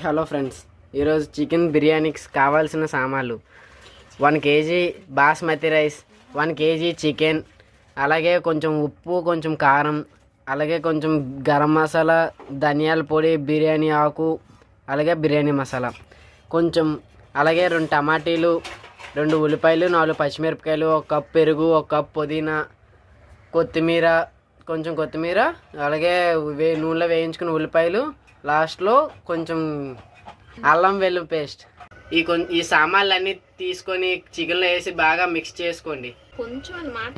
Hello friends, ఈరోజు chicken బిర్యానీకి కావాల్సిన సామాన్లు 1 kg basmati rice, 1 kg chicken, అలాగే కొంచెం ఉప్పు, కొంచెం కారం, అలాగే కొంచెం గరం మసాలా, ధనియాల పొడి, బిర్యానీ ఆకు, అలాగే బిర్యానీ మసాలా కొంచెం, అలాగే 2 టమాటీలు, 2 ఉల్లిపాయలు, 4 పచ్చిమిరపకాయలు, 1 కప్ పెరుగు, 1 కప్ పుదీనా, కొత్తిమీర, కొంచెం కొత్తిమీర, అలాగే నూనెలో వేయించుకున్న ఉల్లిపాయలు, లాస్ట్లో కొంచెం అల్లం వెల్లుల్లి పేస్ట్. ఈ సామాన్లన్నీ తీసుకొని చికెన్లో వేసి బాగా మిక్స్ చేసుకోండి. కొంచెం అన్నమాట.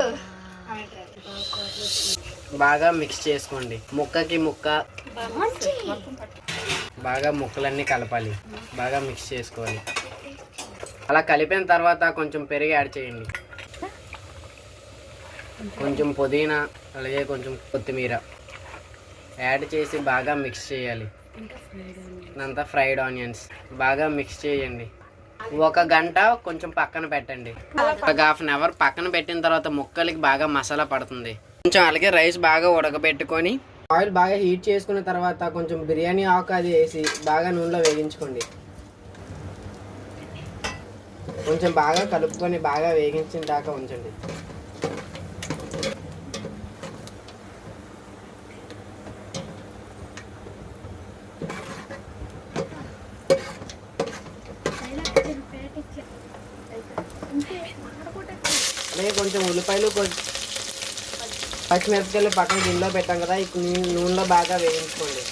బాగా మిక్స్ చేసుకోండి. ముక్కకి ముక్క బాగా ముక్కలన్నీ కలపాలి. బాగా మిక్స్ చేసుకోవాలి. అలా కలిపిన తర్వాత కొంచెం పెరుగు యాడ్ చేయండి. కొంచెం పుదీనా, అలాగే కొంచెం కొత్తిమీర యాడ్ చేసి బాగా మిక్స్ చేయాలి. అంతా ఫ్రైడ్ ఆనియన్స్ బాగా మిక్స్ చేయండి. 1 గంట కొంచెం పక్కన పెట్టండి. ఒక ½ an hour పక్కన పెట్టిన తర్వాత ముక్కలకి బాగా మసాలా పడుతుంది. కొంచెం అలాగే రైస్ బాగా ఉడకబెట్టుకొని ఆయిల్ బాగా హీట్ చేసుకున్న తర్వాత కొంచెం బిర్యానీ ఆకు అది వేసి బాగా నూనెలో వేగించుకోండి. కొంచెం బాగా కలుపుకొని బాగా వేగించిన దాకా ఉంచండి. అలాగే కొంచెం ఉల్లిపాయలు, పచ్చిమిరపకాయలు పక్కన గిన్నెలో పెట్టాం కదా, ఈ నూనెలో బాగా వేయించుకోండి.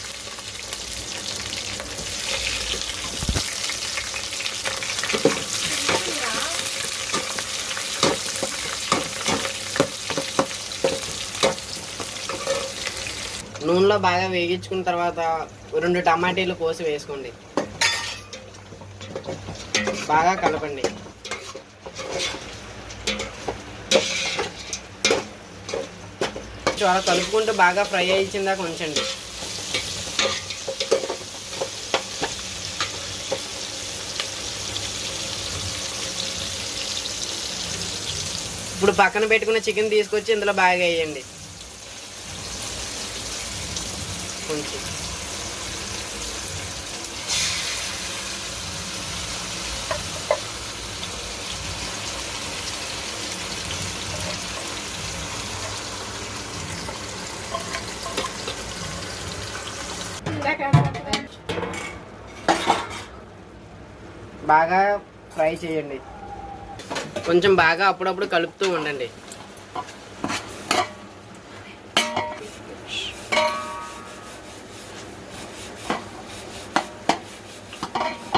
నూనెలో బాగా వేగించుకున్న తర్వాత 2 టమాటీలు కోసి వేసుకోండి. బాగా కలపండి. అలా కలుపుకుంటూ బాగా ఫ్రై అయ్యిందాక ఉంచండి. ఇప్పుడు పక్కన పెట్టుకున్న చికెన్ తీసుకొచ్చి ఇందులో బాగా వేయండి. కొంచెం బాగా ఫ్రై చేయండి. కొంచెం బాగా అప్పుడప్పుడు కలుపుతూ ఉండండి.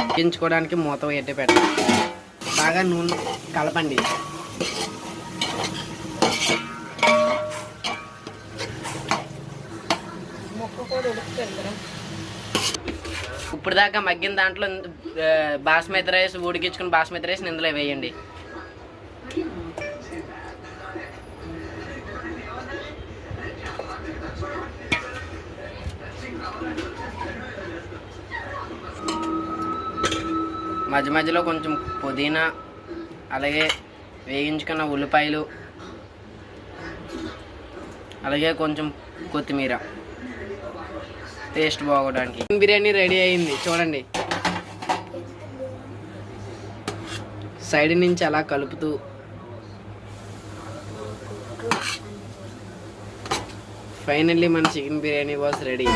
ఉడికించుకోవడానికి మూత ఎట్టి పెట్టండి. బాగా నూనె కలపండి. ఇప్పుడు దాకా మగ్గిన దాంట్లో బాస్మతి రైస్, ఉడికించుకుని బాస్మతి రైస్ ఇందులో వేయండి. మధ్య మధ్యలో కొంచెం పుదీనా, అలాగే వేయించుకున్న ఉల్లిపాయలు, అలాగే కొంచెం కొత్తిమీర టేస్ట్ బాగోడానికి. బిర్యానీ రెడీ అయింది చూడండి. సైడ్ నుంచి అలా కలుపుతూ ఫైనల్లీ మన చికెన్ బిర్యానీ వాస్ రెడీ.